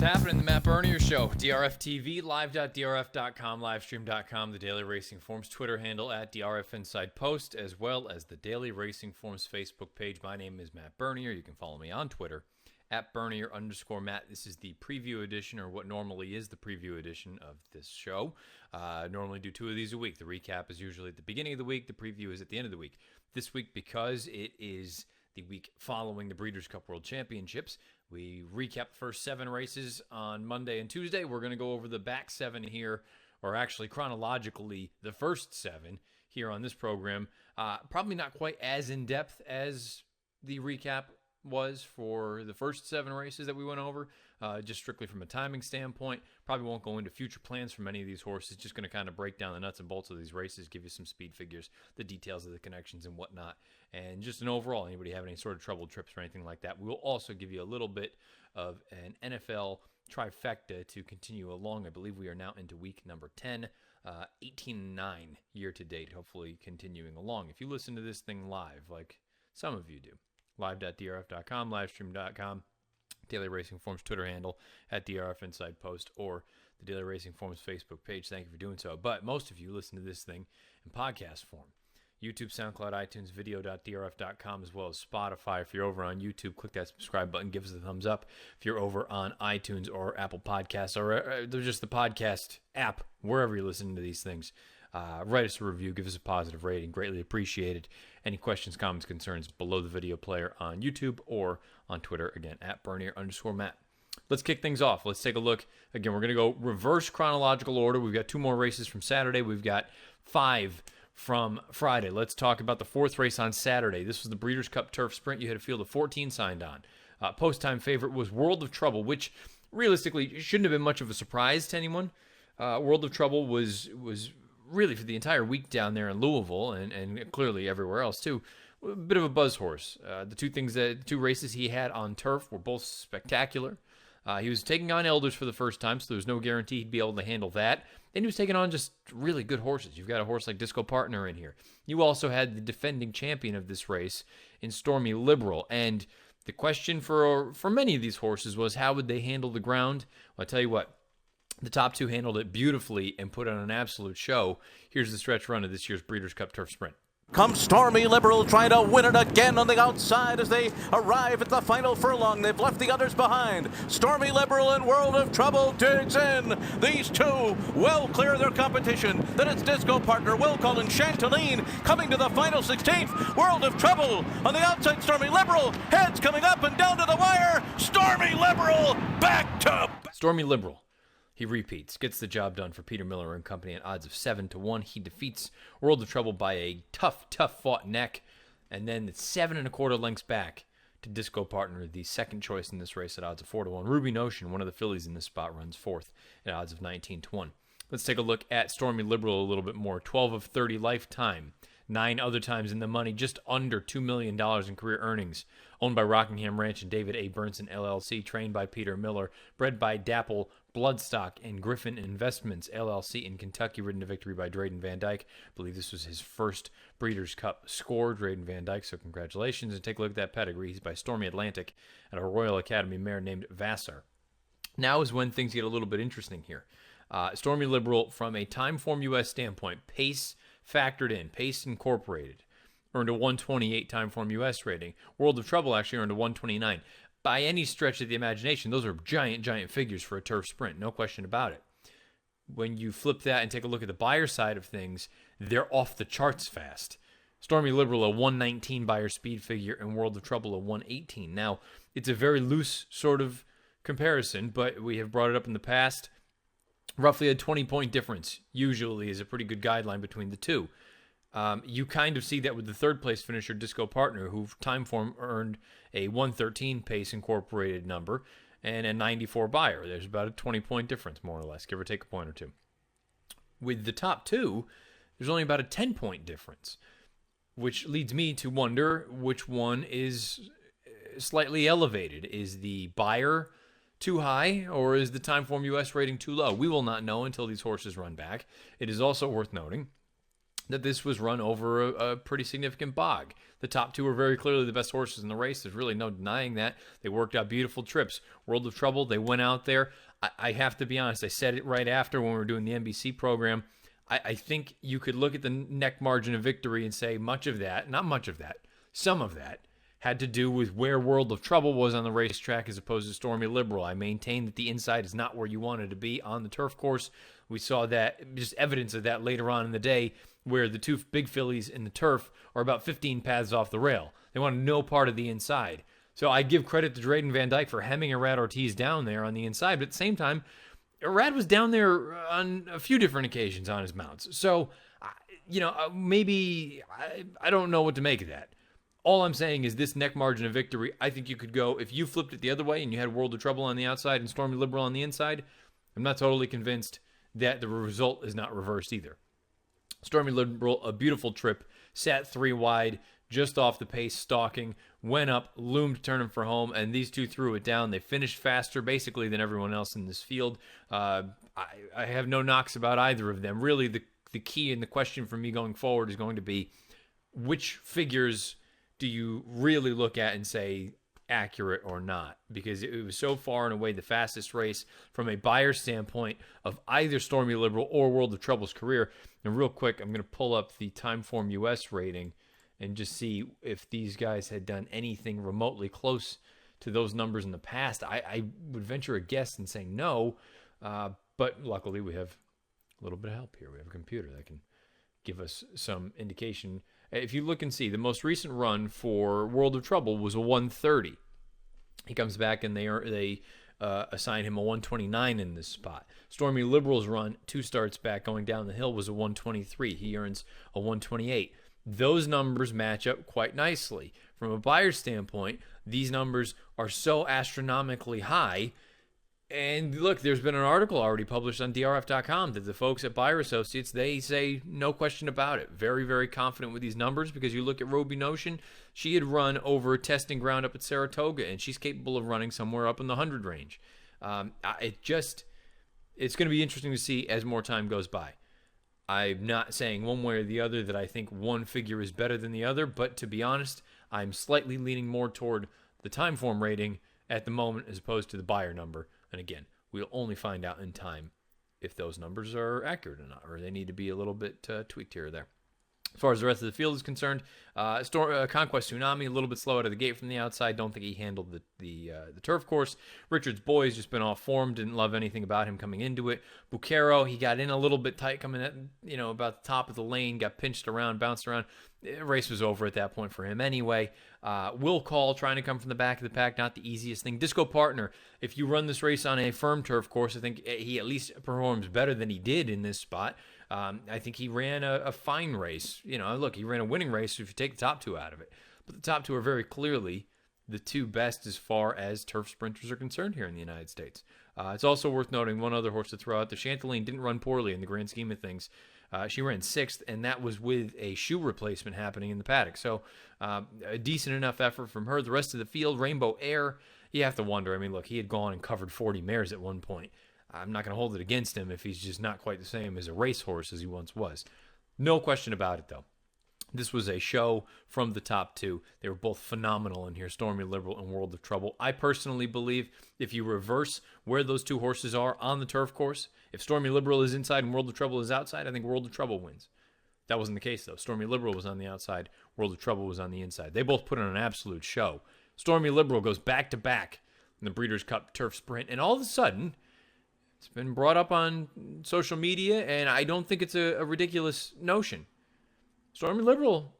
happening? The Matt Bernier Show, DRFTV, live.drf.com, livestream.com, the Daily Racing Forms Twitter handle at DRF Inside Post, as well as the Daily Racing Forms Facebook page. My name is Matt Bernier. You can follow me on Twitter at Bernier_Matt. This is the preview edition, or what normally is the preview edition of this show. I normally do 2 of these a week. The recap is usually at the beginning of the week. The preview is at the end of the week. This week, because it is the week following the Breeders' Cup World Championships, we recap the first 7 races on Monday and Tuesday. We're going to go over the back 7 here, or actually chronologically the first 7 here on this program. Probably not quite as in-depth as the recap was for the first 7 races that we went over, just strictly from a timing standpoint. Probably won't go into future plans for many of these horses. Just going to kind of break down the nuts and bolts of these races, give you some speed figures, the details of the connections and whatnot, and just an overall, anybody have any sort of troubled trips or anything like that. We'll also give you a little bit of an NFL trifecta to continue along. I believe we are now into week number 10, 18-9 year to date, hopefully continuing along. If you listen to this thing live, like some of you do, live.drf.com, livestream.com, Daily Racing Forms Twitter handle at DRF Inside Post, or the Daily Racing Forms Facebook page. Thank you for doing so. But most of you listen to this thing in podcast form. YouTube, SoundCloud, iTunes, video.drf.com, as well as Spotify. If you're over on YouTube, click that subscribe button, give us a thumbs up. If you're over on iTunes or Apple Podcasts, or they're just the podcast app, wherever you're listening to these things, write us a review, give us a positive rating, greatly appreciated. Any questions, comments, concerns below the video player on YouTube or on Twitter, again, at Bernier_Matt. Let's kick things off. Let's take a look. Again, we're going to go reverse chronological order. We've got 2 more races from Saturday. We've got 5 from Friday. Let's talk about the 4th race on Saturday. This was the Breeders' Cup Turf Sprint. You had a field of 14 signed on. Post-time favorite was World of Trouble, which realistically shouldn't have been much of a surprise to anyone. World of Trouble was really for the entire week down there in Louisville, and clearly everywhere else too, a bit of a buzz horse. The 2 races he had on turf were both spectacular. He was taking on elders for the first time, so there was no guarantee he'd be able to handle that. And he was taking on just really good horses. You've got a horse like Disco Partner in here. You also had the defending champion of this race in Stormy Liberal. And the question for many of these horses was, how would they handle the ground? Well, I'll tell you what, the top 2 handled it beautifully and put on an absolute show. Here's the stretch run of this year's Breeders' Cup Turf Sprint. Comes Stormy Liberal trying to win it again on the outside as they arrive at the final furlong. They've left the others behind. Stormy Liberal and World of Trouble digs in. These 2 well clear their competition. Then it's Disco Partner, Will Call, and Chanteline coming to the final 16th. World of Trouble on the outside. Stormy Liberal, heads coming up and down to the wire. Stormy Liberal back to... Stormy Liberal. He repeats, gets the job done for Peter Miller and company at odds of 7-1. He defeats World of Trouble by a tough fought neck, and then it's 7 1/4 lengths back to Disco Partner, the second choice in this race at odds of 4-1. Ruby Notion, one of the fillies in this spot, runs 4th at odds of 19-1. Let's take a look at Stormy Liberal a little bit more. 12 of 30 lifetime. 9 other times in the money, just under $2 million in career earnings. Owned by Rockingham Ranch and David A. Burnson, LLC. Trained by Peter Miller. Bred by Dapple Bloodstock and Griffin Investments, LLC in Kentucky. Ridden to victory by Drayden Van Dyke. I believe this was his first Breeders' Cup score, Drayden Van Dyke, so congratulations. And take a look at that pedigree. He's by Stormy Atlantic and a Royal Academy mare named Vassar. Now is when things get a little bit interesting here. Stormy Liberal, from a Time Form US standpoint, pace factored in, pace incorporated, earned a 128 Time Form US rating. World of Trouble actually earned a 129. By any stretch of the imagination, those are giant figures for a turf sprint, no question about it. When you flip that and take a look at the buyer side of things, they're off the charts fast. Stormy Liberal, a 119 buyer speed figure, and World of Trouble, a 118. Now, it's a very loose sort of comparison, but we have brought it up in the past. Roughly a 20-point difference usually is a pretty good guideline between the 2. You kind of see that with the 3rd place finisher, Disco Partner, who Time Form earned a 113 pace incorporated number and a 94 buyer. There's about a 20-point difference, more or less, give or take a point or 2. With the top 2, there's only about a 10-point difference, which leads me to wonder which one is slightly elevated. Is the buyer too high, or is the Time Form US rating too low? We will not know until these horses run back. It is also worth noting that this was run over a pretty significant bog. The top two were very clearly the best horses in the race. There's really no denying that. They worked out beautiful trips. World of Trouble, they went out there. I have to be honest, I said it right after when we were doing the NBC program. I think you could look at the neck margin of victory and say much of that, not much of that, some of that had to do with where World of Trouble was on the racetrack as opposed to Stormy Liberal. I maintain that the inside is not where you wanted to be on the turf course. We saw that, just evidence of that later on in the day, where the two big fillies in the turf are about 15 paths off the rail. They want no part of the inside. So I give credit to Drayden Van Dyke for hemming Irad Ortiz down there on the inside, but at the same time, Irad was down there on a few different occasions on his mounts. So, maybe I don't know what to make of that. All I'm saying is this neck margin of victory, I think you could go, if you flipped it the other way and you had World of Trouble on the outside and Stormy Liberal on the inside, I'm not totally convinced that the result is not reversed either. Stormy Liberal, a beautiful trip, sat 3 wide, just off the pace, stalking, went up, loomed, turning for home, and these two threw it down. They finished faster, basically, than everyone else in this field. I have no knocks about either of them. Really, the key and the question for me going forward is going to be, which figures do you really look at and say accurate or not? Because it was so far and away the fastest race from a buyer's standpoint of either Stormy Liberal or World of Trouble's career. And real quick, I'm going to pull up the Timeform US rating and just see if these guys had done anything remotely close to those numbers in the past. I would venture a guess in saying no, but luckily we have a little bit of help here. We have a computer that can give us some indication. If you look and see, the most recent run for World of Trouble was a 130. He comes back and they assign him a 129 in this spot. Stormy Liberal's run 2 starts back going down the hill was a 123. He earns a 128. Those numbers match up quite nicely. From a buyer's standpoint, these numbers are so astronomically high. And look, there's been an article already published on DRF.com that the folks at Buyer Associates, they say no question about it. Very, very confident with these numbers because you look at Roby Notion, she had run over testing ground up at Saratoga, and she's capable of running somewhere up in the 100 range. It's going to be interesting to see as more time goes by. I'm not saying one way or the other that I think one figure is better than the other, but to be honest, I'm slightly leaning more toward the Timeform rating at the moment as opposed to the buyer number. And again, we'll only find out in time if those numbers are accurate or not, or they need to be a little bit tweaked here or there. As far as the rest of the field is concerned, Conquest Tsunami, a little bit slow out of the gate from the outside. Don't think he handled the turf course. Richard's Boy's just been off form. Didn't love anything about him coming into it. Bucaro, he got in a little bit tight coming at, about the top of the lane, got pinched around, bounced around. The race was over at that point for him anyway. Will Call trying to come from the back of the pack, not the easiest thing. Disco Partner, if you run this race on a firm turf course, I think he at least performs better than he did in this spot. I think he ran a fine race. Look, he ran a winning race if you take the top 2 out of it. But the top 2 are very clearly the 2 best as far as turf sprinters are concerned here in the United States. It's also worth noting one other horse to throw out. The Chanteline didn't run poorly in the grand scheme of things. She ran 6th, and that was with a shoe replacement happening in the paddock. So a decent enough effort from her. The rest of the field, Rainbow Air, you have to wonder. I mean, look, he had gone and covered 40 mares at one point. I'm not going to hold it against him if he's just not quite the same as a racehorse as he once was. No question about it, though. This was a show from the top 2. They were both phenomenal in here, Stormy Liberal and World of Trouble. I personally believe if you reverse where those 2 horses are on the turf course, if Stormy Liberal is inside and World of Trouble is outside, I think World of Trouble wins. That wasn't the case, though. Stormy Liberal was on the outside. World of Trouble was on the inside. They both put on an absolute show. Stormy Liberal goes back-to-back in the Breeders' Cup Turf Sprint, and all of a sudden, it's been brought up on social media, and I don't think it's a ridiculous notion. Stormy Liberal,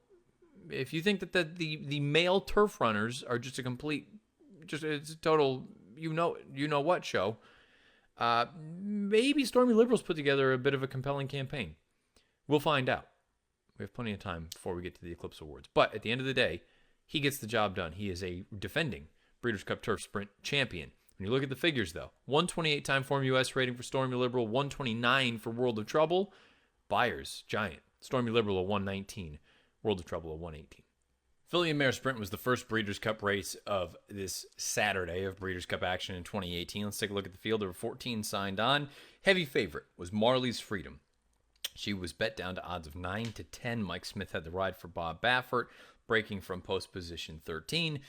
if you think that the male turf runners are just it's a total you know what show, maybe Stormy Liberal's put together a bit of a compelling campaign. We'll find out. We have plenty of time before we get to the Eclipse Awards. But at the end of the day, he gets the job done. He is a defending Breeders' Cup Turf Sprint champion. When you look at the figures, though, 128 Timeform US rating for Stormy Liberal, 129 for World of Trouble. Buyers, giant. Stormy Liberal, a 119. World of Trouble, a 118. Filly and Mare Sprint was the first Breeders' Cup race of this Saturday of Breeders' Cup action in 2018. Let's take a look at the field. There were 14 signed on. Heavy favorite was Marley's Freedom. She was bet down to odds of 9 to 10. Mike Smith had the ride for Bob Baffert, breaking from post position 13.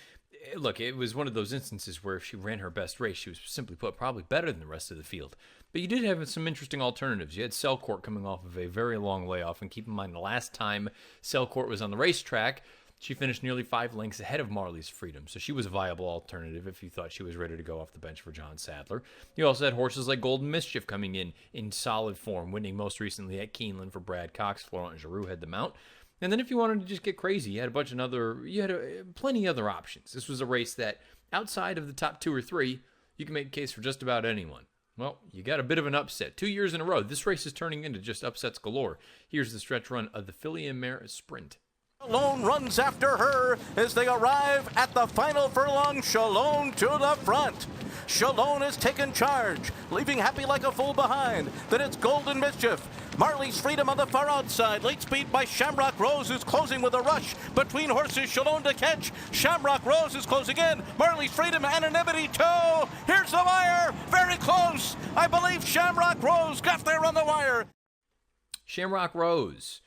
Look, it was one of those instances where if she ran her best race, she was simply put probably better than the rest of the field. But you did have some interesting alternatives. You had Selcourt coming off of a very long layoff, and keep in mind the last time Selcourt was on the racetrack, she finished nearly 5 lengths ahead of Marley's Freedom, so she was a viable alternative if you thought she was ready to go off the bench for John Sadler. You also had horses like Golden Mischief coming in solid form, winning most recently at Keeneland for Brad Cox. Florent Giroux had them out. And then if you wanted to just get crazy, you had plenty other options. This was a race that, outside of the top 2 or 3, you can make a case for just about anyone. Well, you got a bit of an upset. 2 years in a row, this race is turning into just upsets galore. Here's the stretch run of the Filly and Mare Sprint. Chalone runs after her as they arrive at the final furlong. Chalone to the front. Chalone has taken charge, leaving Happy Like a Fool behind. Then it's Golden Mischief. Marley's Freedom on the far outside. Late speed by Shamrock Rose, who's closing with a rush between horses. Chalone to catch. Shamrock Rose is closing in. Marley's Freedom, Anonymity toe. Here's the wire. Very close. I believe Shamrock Rose got there on the wire. Shamrock Rose.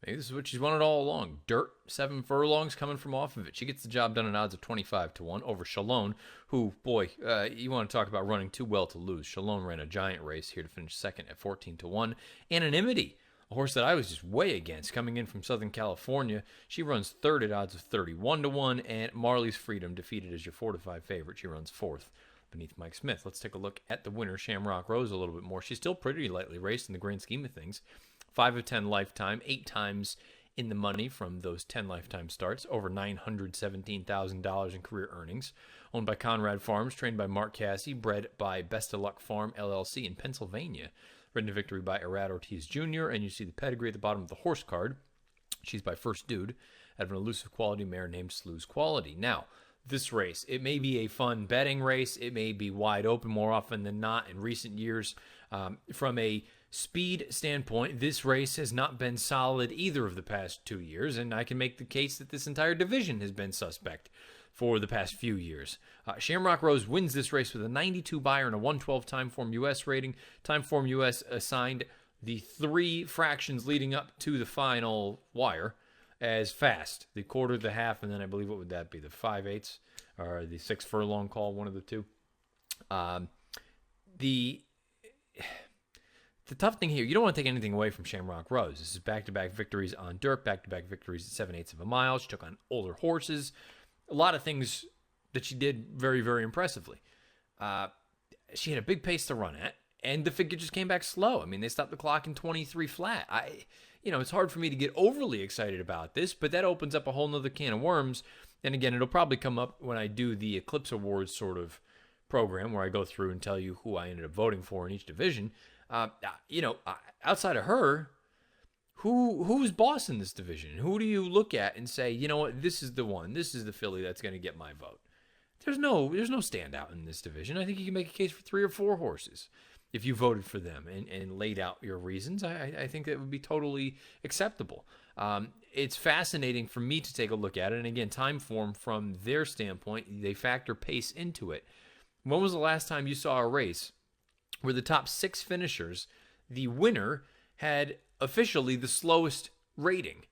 Maybe this is what she's wanted all along. Dirt, 7 furlongs coming from off of it. She gets the job done at odds of 25 to 1 over Chalone, who, boy, you want to talk about running too well to lose. Chalone ran a giant race here to finish second at 14 to 1. Anonymity, a horse that I was just way against, coming in from Southern California. She runs third at odds of 31 to 1, and Marley's Freedom, defeated as your 4 to 5 favorite. She runs fourth beneath Mike Smith. Let's take a look at the winner, Shamrock Rose, a little bit more. She's still pretty lightly raced in the grand scheme of things. 5 of 10 lifetime, 8 times in the money from those 10 lifetime starts, over $917,000 in career earnings. Owned by Conrad Farms, trained by Mark Cassie, bred by Best of Luck Farm LLC in Pennsylvania. Ridden to victory by Arad Ortiz Jr., and you see the pedigree at the bottom of the horse card. She's by First Dude, out of an elusive quality mare named Slew's Quality. Now, this race, it may be a fun betting race. It may be wide open more often than not in recent years. From a speed standpoint, this race has not been solid either of the past 2 years, and I can make the case that this entire division has been suspect for the past few years. Shamrock Rose wins this race with a 92 buyer and a 112 Timeform US rating. Timeform US assigned the 3 fractions leading up to the final wire as fast. The quarter, the half, and then I believe, what would that be? The 5/8 or the 6 furlong call, one of the two. The tough thing here, you don't want to take anything away from Shamrock Rose. This is back-to-back victories on dirt, back-to-back victories at 7/8 of a mile. She took on older horses. A lot of things that she did very, very impressively. She had a big pace to run at, and the figure just came back slow. I mean, they stopped the clock in 23 flat. It's hard for me to get overly excited about this, but that opens up a whole nother can of worms. And again, it'll probably come up when I do the Eclipse Awards sort of program where I go through and tell you who I ended up voting for in each division. Outside of her, who's boss in this division? Who do you look at and say, you know what, this is the one, this is the filly that's going to get my vote? There's no standout in this division. I think you can make a case for 3 or 4 horses if you voted for them and laid out your reasons. I think that would be totally acceptable. It's fascinating for me to take a look at it. And again, Timeform, from their standpoint, they factor pace into it. When was the last time you saw a race where the top 6 finishers, the winner had officially the slowest rating?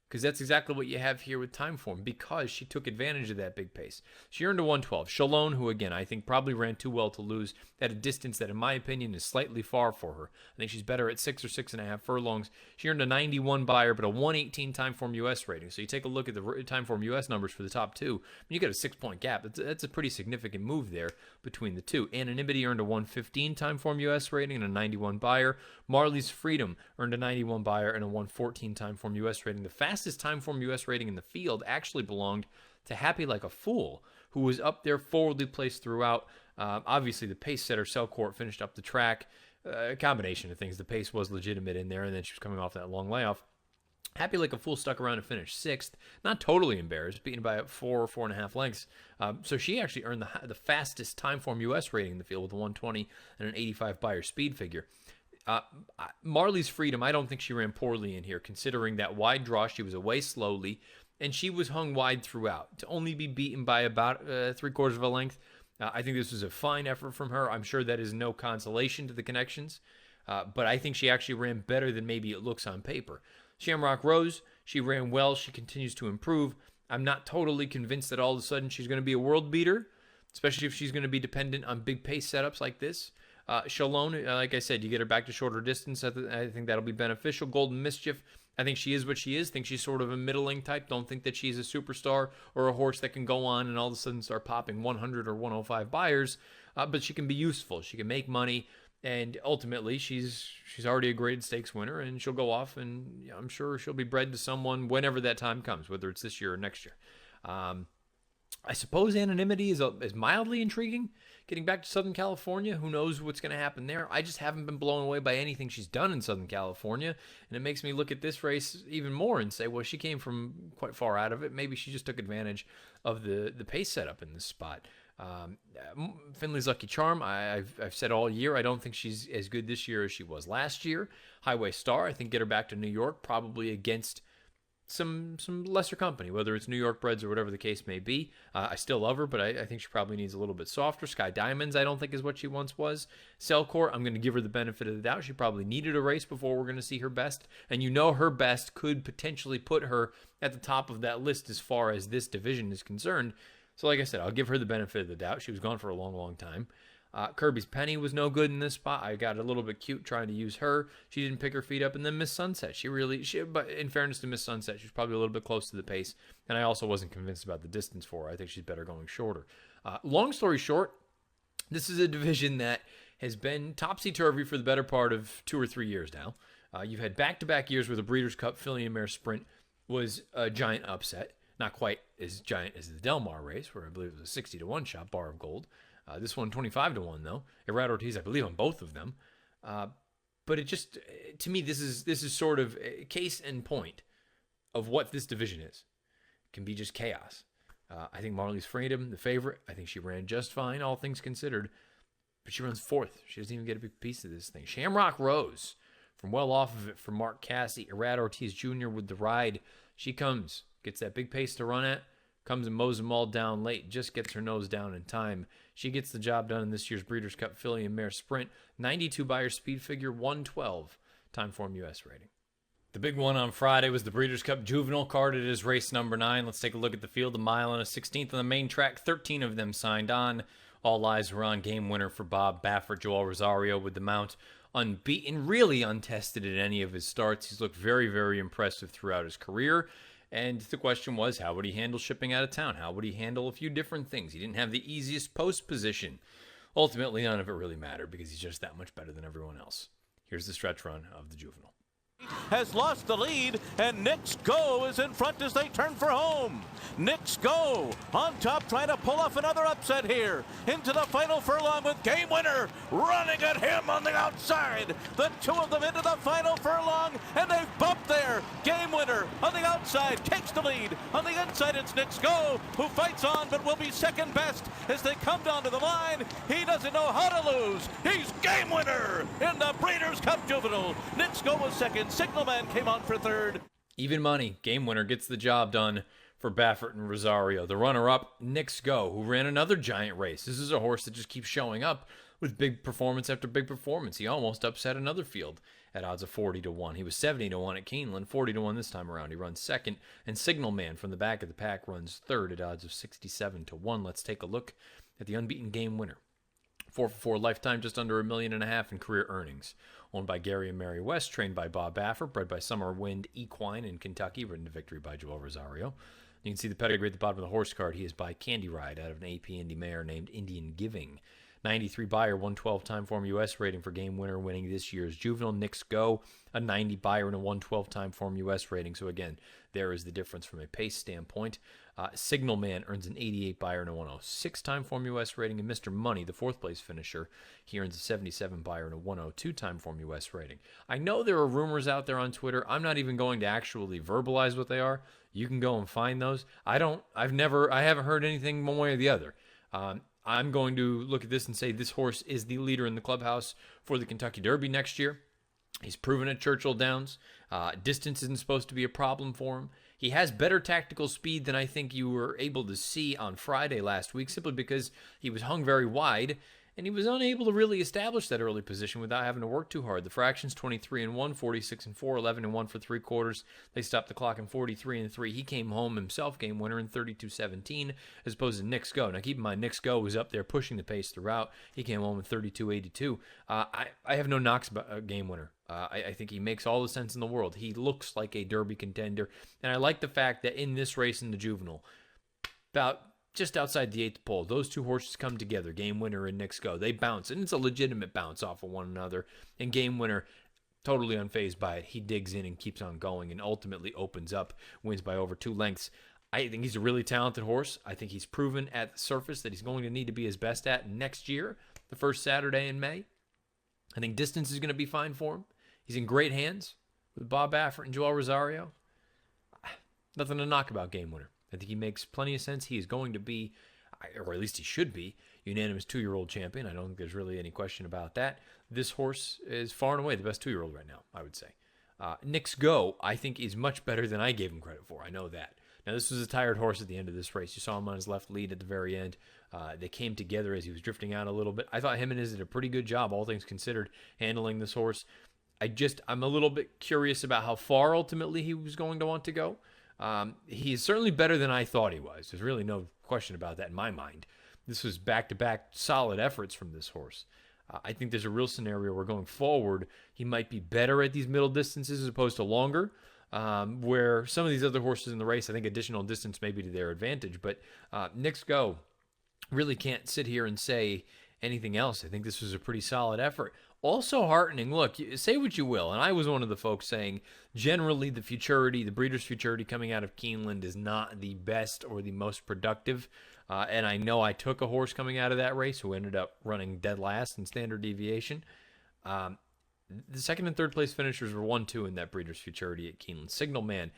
Because that's exactly what you have here with Timeform, because she took advantage of that big pace. She earned a 112. Chalone, who again I think probably ran too well to lose at a distance that in my opinion is slightly far for her. I think she's better at 6 or 6.5 furlongs. She earned a 91 buyer, but a 118 Timeform US rating. So you take a look at the Timeform US numbers for the top 2. You get a 6-point gap. That's a pretty significant move there between the two. Anonymity earned a 115 Timeform US rating and a 91 buyer. Marley's Freedom earned a 91 buyer and a 114 Timeform US rating. The fastest Timeform US rating in the field actually belonged to Happy Like a Fool, who was up there forwardly placed throughout. Obviously, the pace setter, Selcourt, finished up the track. A combination of things. The pace was legitimate in there, and then she was coming off that long layoff. Happy Like a Fool stuck around and finished 6th. Not totally embarrassed, beaten by 4.5 lengths. So she actually earned the fastest Timeform US rating in the field with a 120 and an 85 buyer speed figure. Marley's Freedom, I don't think she ran poorly in here, considering that wide draw. She was away slowly, and she was hung wide throughout. To only be beaten by about 3/4 of a length, I think this was a fine effort from her. I'm sure that is no consolation to the connections. but I think she actually ran better than maybe it looks on paper. Shamrock Rose, she ran well. She continues to improve. I'm not totally convinced that all of a sudden she's going to be a world beater, especially if she's going to be dependent on big pace setups like this. Shalone, like I said, you get her back to shorter distance. I think that'll be beneficial. Golden Mischief, I think she is what she is. Think she's sort of a middling type. Don't think that she's a superstar or a horse that can go on and all of a sudden start popping 100 or 105 buyers. But she can be useful. She can make money. And ultimately, she's already a graded stakes winner, and she'll go off, and I'm sure she'll be bred to someone whenever that time comes, whether it's this year or next year. I suppose Anonymity is mildly intriguing. Getting back to Southern California, who knows what's going to happen there? I just haven't been blown away by anything she's done in Southern California, and it makes me look at this race even more and say, well, she came from quite far out of it. Maybe she just took advantage of the pace setup in this spot. Finley's Lucky Charm, I've said all year, I don't think she's as good this year as she was last year. Highway Star, I think get her back to New York, probably against some lesser company, whether it's New York breds or whatever the case may be. I still love her, but I think she probably needs a little bit softer. Sky Diamonds, I don't think is what she once was. Cellcore, I'm going to give her the benefit of the doubt. She probably needed a race before we're going to see her best, and her best could potentially put her at the top of that list as far as this division is concerned. So like I said, I'll give her the benefit of the doubt. She was gone for a long, long time. Kirby's Penny was no good in this spot. I got a little bit cute trying to use her. She didn't pick her feet up. And then Miss Sunset. But in fairness to Miss Sunset, she's probably a little bit close to the pace. And I also wasn't convinced about the distance for her. I think she's better going shorter. Long story short, this is a division that has been topsy-turvy for the better part of 2 or 3 years now. You've had back-to-back years where the Breeders' Cup Filly and Mare Sprint was a giant upset. Not quite as giant as the Del Mar race, where I believe it was a 60-1 shot, bar of gold. This one, 25-1, though. Irad Ortiz, I believe, on both of them. But it just, to me, this is sort of a case in point of what this division is. It can be just chaos. I think Marley's Freedom, the favorite, I think she ran just fine, all things considered. But she runs fourth. She doesn't even get a big piece of this thing. Shamrock Rose, from well off of it for Mark Cassie. Irad Ortiz Jr. with the ride. She comes. Gets that big pace to run at, comes and mows them all down late, just gets her nose down in time. She gets the job done in this year's Breeders' Cup Filly and Mare Sprint. 92 buyer speed figure, 112 time form US rating. The big one on Friday was the Breeders' Cup Juvenile, carded as race number 9. Let's take a look at the field. A mile and a 16th on the main track. 13 of them signed on. All eyes were on game winner for Bob Baffert. Joel Rosario with the mount unbeaten, really untested at any of his starts. He's looked very, very impressive throughout his career. And the question was, how would he handle shipping out of town? How would he handle a few different things? He didn't have the easiest post position. Ultimately, none of it really mattered because he's just that much better than everyone else. Here's the stretch run of the Juvenile. Has lost the lead, and Knicks Go is in front as they turn for home. Knicks Go on top, trying to pull off another upset here. Into the final furlong with Game Winner running at him on the outside. The two of them into the final furlong, and they've bumped there. Game Winner on the outside takes the lead. On the inside, it's Knicks Go, who fights on but will be second best as they come down to the line. He doesn't know how to lose. He's Game Winner in the Breeders' Cup Juvenile. Knicks Go was second. Signalman came on for third. Even money. Game Winner gets the job done for Baffert and Rosario. The runner-up, Knicks Go, who ran another giant race. This is a horse that just keeps showing up with big performance after big performance. He almost upset another field at odds of 40-1. He was 70-1 at Keeneland, 40-1 this time around. He runs second, and Signalman from the back of the pack runs third at odds of 67-1. Let's take a look at the unbeaten Game Winner. 4-for-4 lifetime, just under $1.5 million in career earnings. Owned by Gary and Mary West, trained by Bob Baffert, bred by Summer Wind Equine in Kentucky, ridden to victory by Joel Rosario. You can see the pedigree at the bottom of the horse card. He is by Candy Ride out of an AP Indy mare named Indian Giving. 93 buyer, 112 time form US rating for Game Winner, winning this year's Juvenile. Knicks Go, a 90 buyer and a 112 time form US rating. So again, there is the difference from a pace standpoint. Signalman earns an 88 buyer and a 106 time form US rating. And Mr. Money, the fourth place finisher, he earns a 77 buyer and a 102 time form US rating. I know there are rumors out there on Twitter. I'm not even going to actually verbalize what they are. You can go and find those. I haven't heard anything one way or the other. I'm going to look at this and say this horse is the leader in the clubhouse for the Kentucky Derby next year. He's proven at Churchill Downs. Distance isn't supposed to be a problem for him. He has better tactical speed than I think you were able to see on Friday last week, simply because he was hung very wide. and he was unable to really establish that early position without having to work too hard. The fractions 23-1, 46-4, 11-1 for 3 quarters. They stopped the clock in 43-3. He came home himself, game winner in 32-17, as opposed to Nick's Go. Now keep in mind, Nick's Go was up there pushing the pace throughout. He came home in 32-82. I have no knocks about a game winner. I think he makes all the sense in the world. He looks like a Derby contender, and I like the fact that in this race in the Juvenile, about just outside the 8th pole, those two horses come together, Game Winner and Nick's Go. They bounce, and it's a legitimate bounce off of one another. And Game Winner, totally unfazed by it. He digs in and keeps on going and ultimately opens up, wins by over 2 lengths. I think he's a really talented horse. I think he's proven at the surface that he's going to need to be his best at next year, the first Saturday in May. I think distance is going to be fine for him. He's in great hands with Bob Baffert and Joel Rosario. Nothing to knock about Game Winner. I think he makes plenty of sense. He is going to be, or at least he should be, unanimous 2-year-old champion. I don't think there's really any question about that. This horse is far and away the best 2-year-old right now, I would say. Nick's Go, I think, is much better than I gave him credit for. I know that. Now, this was a tired horse at the end of this race. You saw him on his left lead at the very end. They came together as he was drifting out a little bit. I thought him and Izzy did a pretty good job, all things considered, handling this horse. I'm a little bit curious about how far ultimately he was going to want to go. He's certainly better than I thought he was. There's really no question about that in my mind. This was back-to-back solid efforts from this horse. I think there's a real scenario where going forward, he might be better at these middle distances as opposed to longer, where some of these other horses in the race, I think additional distance may be to their advantage. But Nick's Go really can't sit here and say anything else. I think this was a pretty solid effort. Also heartening, look, say what you will, and I was one of the folks saying generally the futurity, the breeder's futurity coming out of Keeneland is not the best or the most productive. And I know I took a horse coming out of that race who ended up running dead last in standard deviation. The second and third place finishers were 1-2 in that breeder's futurity at Keeneland. Signal Man,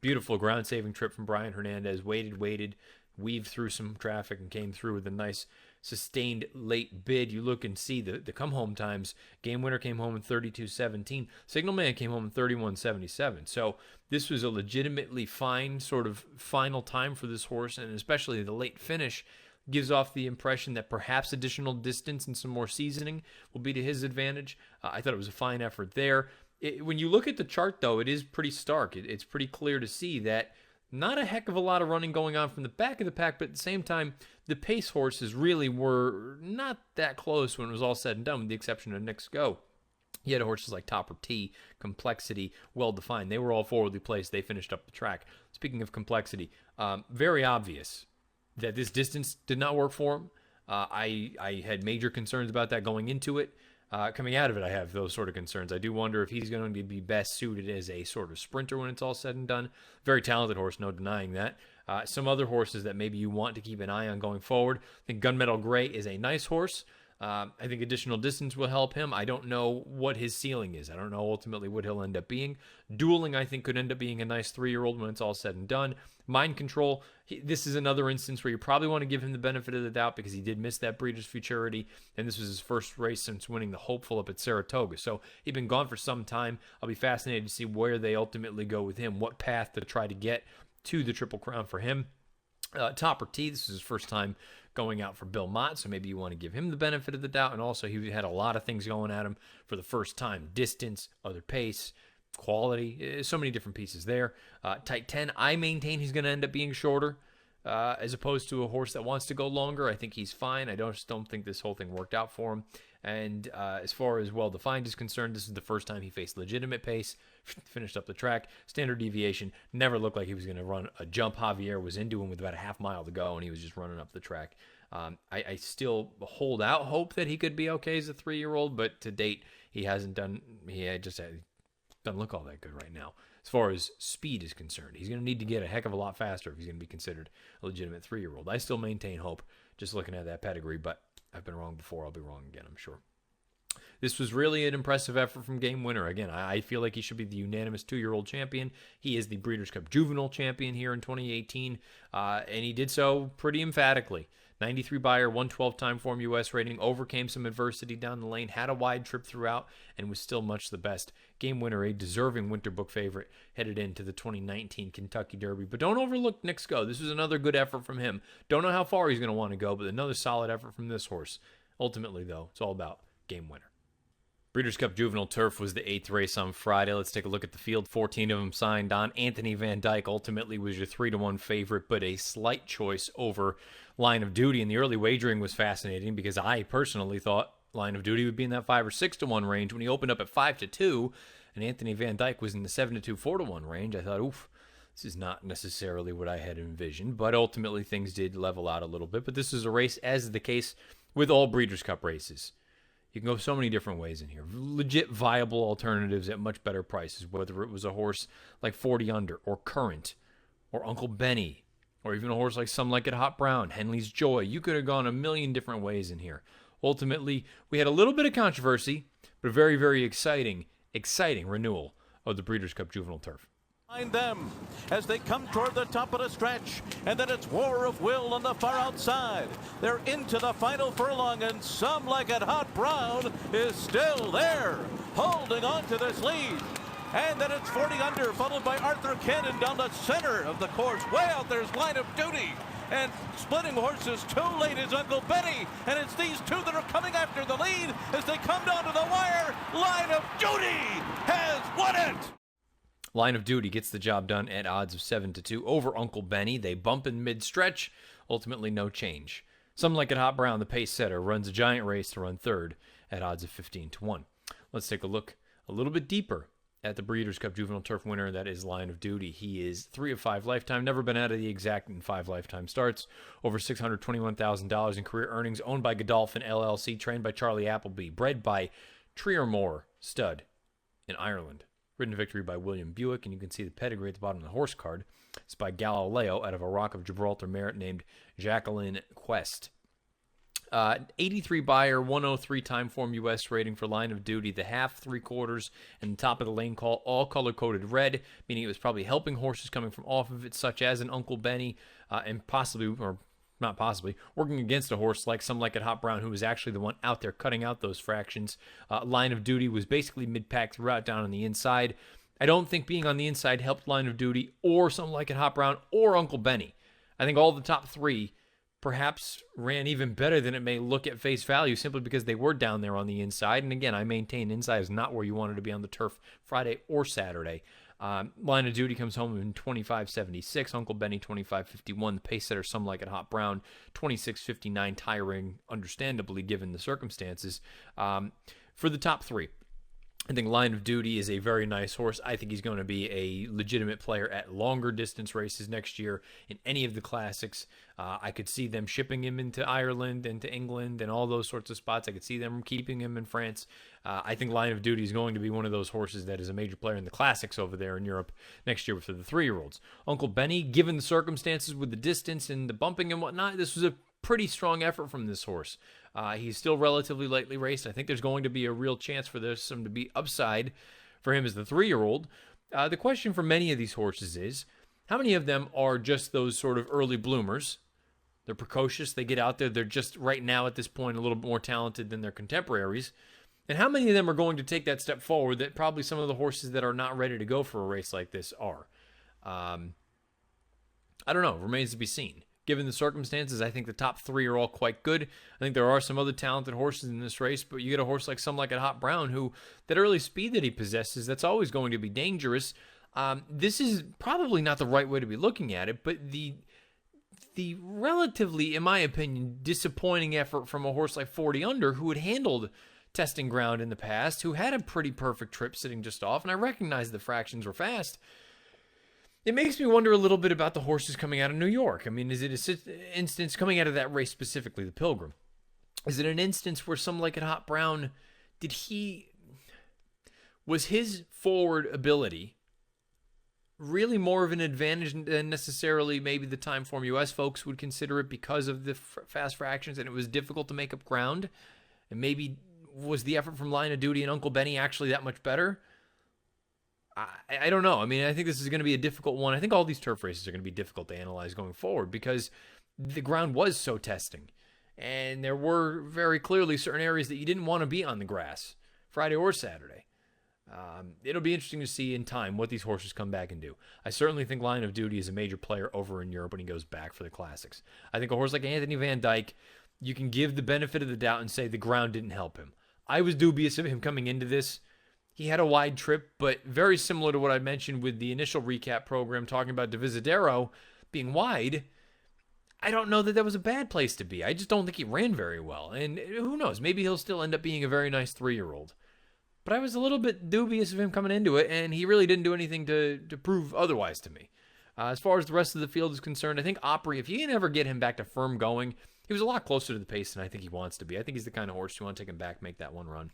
beautiful ground-saving trip from Brian Hernandez, waited, weaved through some traffic and came through with a nice sustained late bid. You look and see the come-home times. Game Winner came home in 32-17. Signal Man came home in 31-77. So this was a legitimately fine sort of final time for this horse, and especially the late finish gives off the impression that perhaps additional distance and some more seasoning will be to his advantage. I thought it was a fine effort there. When you look at the chart, though, it is pretty stark. It's pretty clear to see that not a heck of a lot of running going on from the back of the pack, but at the same time, the pace horses really were not that close when it was all said and done, with the exception of Nick's Go. You had horses like Topper T, Complexity, well-defined. They were all forwardly placed. They finished up the track. Speaking of complexity, very obvious that this distance did not work for him. I had major concerns about that going into it. Coming out of it, I have those sort of concerns. I do wonder if he's going to be best suited as a sort of sprinter when it's all said and done. Very talented horse, no denying that. Some other horses that maybe you want to keep an eye on going forward. I think Gunmetal Gray is a nice horse. I think additional distance will help him. I don't know what his ceiling is. I don't know ultimately what he'll end up being. Dueling, I think, could end up being a nice 3-year-old when it's all said and done. Mind Control, this is another instance where you probably want to give him the benefit of the doubt because he did miss that breeder's futurity, and this was his first race since winning the Hopeful up at Saratoga. So he'd been gone for some time. I'll be fascinated to see where they ultimately go with him, what path to try to get to the Triple Crown for him. Topper T, this is his first time going out for Bill Mott, so maybe you want to give him the benefit of the doubt. And also, he had a lot of things going at him for the first time. Distance, other pace, quality, so many different pieces there. Tight 10, I maintain he's going to end up being shorter as opposed to a horse that wants to go longer. I think he's fine. I just don't think this whole thing worked out for him. And as far as well-defined is concerned, this is the first time he faced legitimate pace, finished up the track. Standard deviation, never looked like he was going to run a jump. Javier was into him with about a half mile to go, and he was just running up the track. I still hold out hope that he could be okay as a 3-year-old, but to date, he doesn't look all that good right now. As far as speed is concerned, he's going to need to get a heck of a lot faster if he's going to be considered a legitimate 3-year-old. I still maintain hope just looking at that pedigree, but I've been wrong before. I'll be wrong again, I'm sure. This was really an impressive effort from Game Winner. Again, I feel like he should be the unanimous 2-year-old champion. He is the Breeders' Cup Juvenile champion here in 2018, and he did so pretty emphatically. 93 Beyer, 112 time form U.S. rating, overcame some adversity down the lane, had a wide trip throughout, and was still much the best. Game Winner, a deserving Winter Book favorite, headed into the 2019 Kentucky Derby. But don't overlook Nick's Go. This was another good effort from him. Don't know how far he's going to want to go, but another solid effort from this horse. Ultimately, though, it's all about game winner. Breeders' Cup Juvenile Turf was the 8th race on Friday. Let's take a look at the field. 14 of them signed on. Anthony Van Dyke ultimately was your 3-1 favorite, but a slight choice over Line of Duty. And the early wagering was fascinating because I personally thought Line of Duty would be in that 5 or 6-1 range. When he opened up at 5-2, and Anthony Van Dyke was in the 7-2, 4-1 range, I thought, oof, this is not necessarily what I had envisioned. But ultimately, things did level out a little bit. But this is a race, as is the case with all Breeders' Cup races. You can go so many different ways in here. Legit viable alternatives at much better prices, whether it was a horse like 40 Under or Current or Uncle Benny or even a horse like Some Like It Hot Brown, Henley's Joy. You could have gone a million different ways in here. Ultimately, we had a little bit of controversy, but a very, very exciting renewal of the Breeders' Cup Juvenile Turf. Behind them as they come toward the top of the stretch, and then it's War of Will on the far outside. They're into the final furlong, and Some Like It Hot Brown is still there, holding on to this lead. And then it's 40 Under, followed by Arthur Cannon down the center of the course. Way out there's Line of Duty, and splitting horses too late is Uncle Benny, and it's these two that are coming after the lead as they come down to the wire. Line of Duty has won it. Line of Duty gets the job done at odds of 7-2 over Uncle Benny. They bump in mid-stretch. Ultimately, no change. Some Like It Hot Brown, the pace setter, runs a giant race to run third at odds of 15-1. Let's take a look a little bit deeper at the Breeders' Cup Juvenile Turf winner. That is Line of Duty. He is 3 of 5 lifetime, never been out of the exact in 5 lifetime starts. Over $621,000 in career earnings. Owned by Godolphin LLC. Trained by Charlie Appleby. Bred by Trearmore Stud in Ireland. Ridden victory by William Buick, and you can see the pedigree at the bottom of the horse card. It's by Galileo out of a Rock of Gibraltar mare named Jacqueline Quest. 83 buyer, 103 time form U.S. rating for Line of Duty. The half, 3/4, and the top of the lane call, all color-coded red, meaning it was probably helping horses coming from off of it, such as an Uncle Benny, and possibly, or not possibly, working against a horse like Some Like It Hot Brown, who was actually the one out there cutting out those fractions. Line of Duty was basically mid-pack throughout down on the inside. I don't think being on the inside helped Line of Duty or Some Like It Hot Brown or Uncle Benny. I think all the top three perhaps ran even better than it may look at face value simply because they were down there on the inside. And again, I maintain inside is not where you wanted to be on the turf Friday or Saturday. Line of Duty comes home in 25.76. Uncle Benny 25.51. The pace setter, Some Like It Hot Brown 26.59. Tiring, understandably given the circumstances. For the top three, I think Line of Duty is a very nice horse. I think he's going to be a legitimate player at longer distance races next year in any of the classics. I could see them shipping him into Ireland and to England and all those sorts of spots. I could see them keeping him in France. I think Line of Duty is going to be one of those horses that is a major player in the classics over there in Europe next year for the 3-year-olds. Uncle Benny, given the circumstances with the distance and the bumping and whatnot, this was a pretty strong effort from this horse. He's still relatively lightly raced. I think there's going to be a real chance for some to be upside for him as the 3-year-old. The question for many of these horses is, how many of them are just those sort of early bloomers? They're precocious. They get out there. They're just right now at this point a little bit more talented than their contemporaries. And how many of them are going to take that step forward that probably some of the horses that are not ready to go for a race like this are? I don't know. Remains to be seen. Given the circumstances, I think the top three are all quite good. I think there are some other talented horses in this race, but you get a horse like Some Like It Hot Brown, who, that early speed that he possesses, that's always going to be dangerous. This is probably not the right way to be looking at it, but the relatively, in my opinion, disappointing effort from a horse like 40 Under, who had handled testing ground in the past, who had a pretty perfect trip sitting just off, and I recognize the fractions were fast. It makes me wonder a little bit about the horses coming out of New York. I mean, is it an instance coming out of that race specifically, the Pilgrim? Is it an instance where Some Like It Hot Brown, was his forward ability really more of an advantage than necessarily maybe the time form US folks would consider it because of the fast fractions and it was difficult to make up ground? And maybe was the effort from Line of Duty and Uncle Benny actually that much better? I don't know. I mean, I think this is going to be a difficult one. I think all these turf races are going to be difficult to analyze going forward because the ground was so testing. And there were very clearly certain areas that you didn't want to be on the grass, Friday or Saturday. It'll be interesting to see in time what these horses come back and do. I certainly think Line of Duty is a major player over in Europe when he goes back for the classics. I think a horse like Anthony Van Dyke, you can give the benefit of the doubt and say the ground didn't help him. I was dubious of him coming into this. He had a wide trip, but very similar to what I mentioned with the initial recap program talking about Divisadero being wide, I don't know that that was a bad place to be. I just don't think he ran very well. And who knows, maybe he'll still end up being a very nice 3-year-old. But I was a little bit dubious of him coming into it, and he really didn't do anything to prove otherwise to me. As far as the rest of the field is concerned, I think Opry, if you can ever get him back to firm going, he was a lot closer to the pace than I think he wants to be. I think he's the kind of horse you want to take him back, make that one run.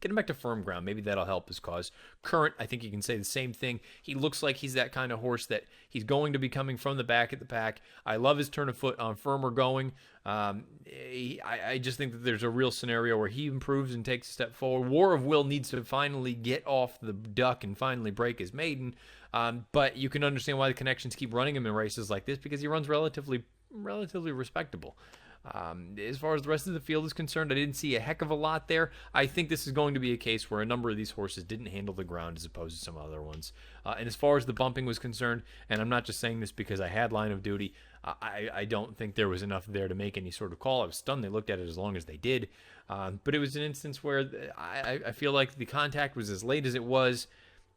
Get him back to firm ground. Maybe that'll help his cause. Current, I think you can say the same thing. He looks like he's that kind of horse that he's going to be coming from the back at the pack. I love his turn of foot on firmer going. I just think that there's a real scenario where he improves and takes a step forward. War of Will needs to finally get off the duck and finally break his maiden. But you can understand why the connections keep running him in races like this, because he runs relatively respectable. As far as the rest of the field is concerned, I didn't see a heck of a lot there. I think this is going to be a case where a number of these horses didn't handle the ground as opposed to some other ones. And as far as the bumping was concerned, and I'm not just saying this because I had line of duty, I don't think there was enough there to make any sort of call. I was stunned they looked at it as long as they did. But it was an instance where I feel like the contact was as late as it was.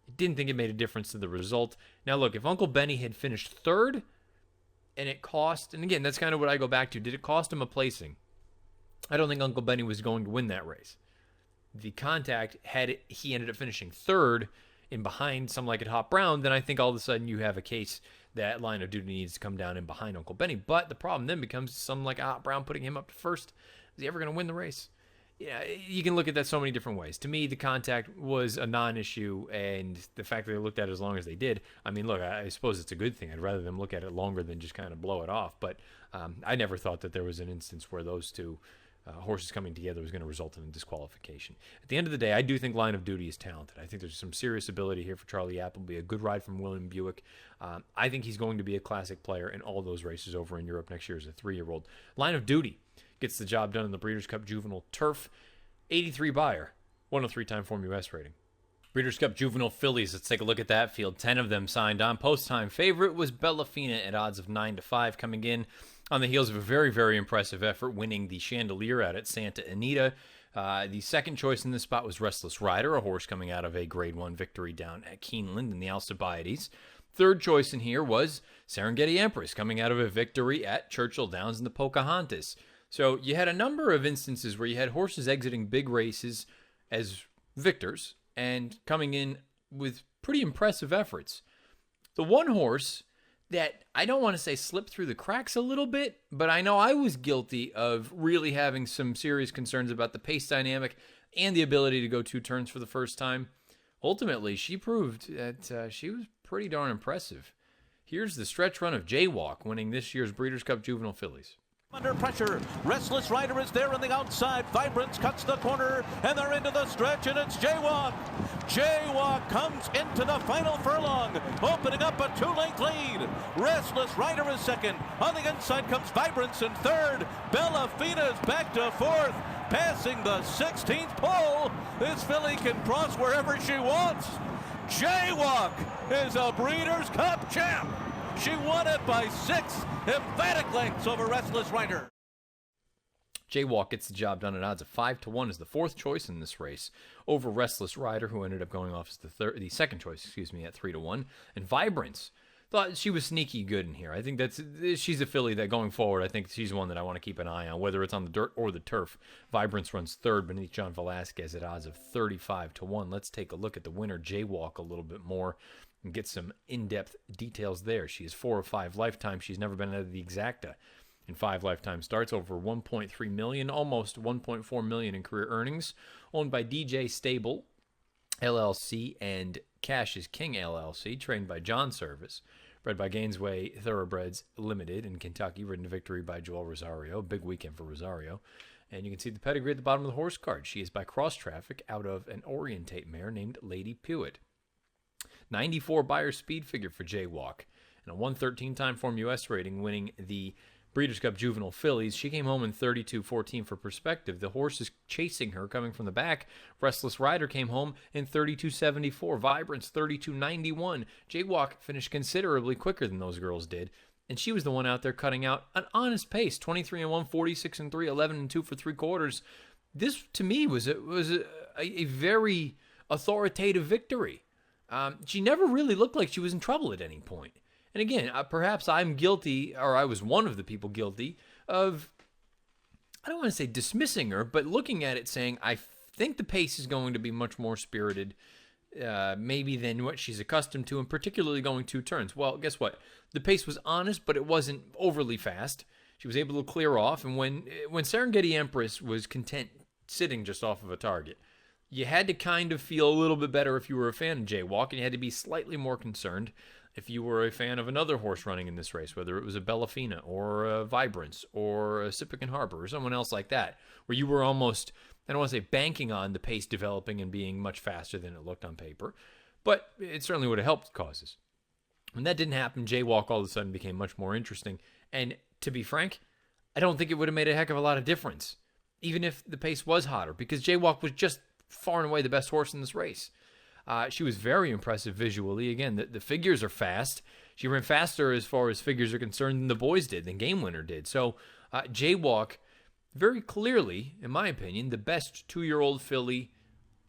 I didn't think it made a difference to the result. Now look, if Uncle Benny had finished third, and it cost, and again, that's kind of what I go back to. Did it cost him a placing? I don't think Uncle Benny was going to win that race. The contact, he ended up finishing third and behind some like at Hop Brown, then I think all of a sudden you have a case that line of duty needs to come down in behind Uncle Benny. But the problem then becomes some like Hop Brown putting him up to first. Is he ever going to win the race? Yeah, you can look at that so many different ways. To me, the contact was a non-issue, and the fact that they looked at it as long as they did, I mean, look, I suppose it's a good thing. I'd rather them look at it longer than just kind of blow it off. But I never thought that there was an instance where those two horses coming together was going to result in a disqualification. At the end of the day, I do think Line of Duty is talented. I think there's some serious ability here for Charlie Appleby, a good ride from William Buick. I think he's going to be a classic player in all those races over in Europe next year as a 3-year-old. Line of Duty gets the job done in the Breeders' Cup Juvenile Turf. 83 buyer, 103-time Form US rating. Breeders' Cup Juvenile Fillies, let's take a look at that field. 10 of them signed on. Post-time favorite was Bellafina at odds of 9-5, coming in on the heels of a very, very impressive effort, winning the Chandelier out at Santa Anita. The second choice in this spot was Restless Rider, a horse coming out of a Grade 1 victory down at Keeneland in the Alcibiades. Third choice in here was Serengeti Empress, coming out of a victory at Churchill Downs in the Pocahontas. So you had a number of instances where you had horses exiting big races as victors and coming in with pretty impressive efforts. The one horse that I don't want to say slipped through the cracks a little bit, but I know I was guilty of really having some serious concerns about the pace dynamic and the ability to go 2 turns for the first time. Ultimately, she proved that she was pretty darn impressive. Here's the stretch run of Jaywalk, winning this year's Breeders' Cup Juvenile Fillies. Under pressure, Restless Rider is there on the outside. Vibrance cuts the corner, and they're into the stretch, and it's Jaywalk. Jaywalk comes into the final furlong, opening up a 2-length lead. Restless Rider is second. On the inside comes Vibrance in third. Bellafina is back to fourth, passing the 16th pole. This filly can cross wherever she wants. Jaywalk is a Breeders' Cup champ. She won it by 6 emphatic lengths over Restless Rider. Jaywalk gets the job done at odds of 5-1 as the fourth choice in this race over Restless Rider, who ended up going off as the second choice, at 3-1. And Vibrance thought she was sneaky good in here. I think she's a filly that going forward, I think she's one that I want to keep an eye on, whether it's on the dirt or the turf. Vibrance runs third beneath John Velasquez at odds of 35-1. Let's take a look at the winner, Jaywalk, a little bit more and get some in-depth details there. She is 4 of 5 lifetime. She's never been out of the exacta in 5 lifetime starts, over 1.3 million, almost 1.4 million in career earnings, owned by DJ Stable LLC and Cash is King LLC, trained by John Service, bred by Gainesway Thoroughbreds Limited in Kentucky, ridden to victory by Joel Rosario. Big weekend for Rosario. And you can see the pedigree at the bottom of the horse card. She is by cross traffic out of an Orientate mare named Lady Pewitt. 94 buyer speed figure for Jaywalk, and a 113-time Form US rating, winning the Breeders' Cup Juvenile Fillies. She came home in 32-14 for perspective. The horse is chasing her coming from the back. Restless Rider came home in 32-74. Vibrance 32-91. Jaywalk finished considerably quicker than those girls did. And she was the one out there cutting out an honest pace, 23-1, 46-3, 11-2 for 3 quarters. This, to me, was a very authoritative victory. She never really looked like she was in trouble at any point. And again, perhaps I'm guilty, or I was one of the people guilty, of, I don't want to say dismissing her, but looking at it saying, I think the pace is going to be much more spirited, maybe than what she's accustomed to, and particularly going 2 turns. Well, guess what? The pace was honest, but it wasn't overly fast. She was able to clear off, and when Serengeti Empress was content sitting just off of a target, you had to kind of feel a little bit better if you were a fan of Jaywalk, and you had to be slightly more concerned if you were a fan of another horse running in this race, whether it was a Bellafina or a Vibrance or a Sippican Harbor or someone else like that, where you were almost, I don't want to say banking on the pace developing and being much faster than it looked on paper, but it certainly would have helped causes. When that didn't happen, Jaywalk all of a sudden became much more interesting. And to be frank, I don't think it would have made a heck of a lot of difference, even if the pace was hotter, because Jaywalk was just far and away the best horse in this race. She was very impressive visually. Again, the figures are fast. She ran faster as far as figures are concerned than the boys did, than Game Winner did. So Jaywalk, very clearly, in my opinion, the best 2-year-old filly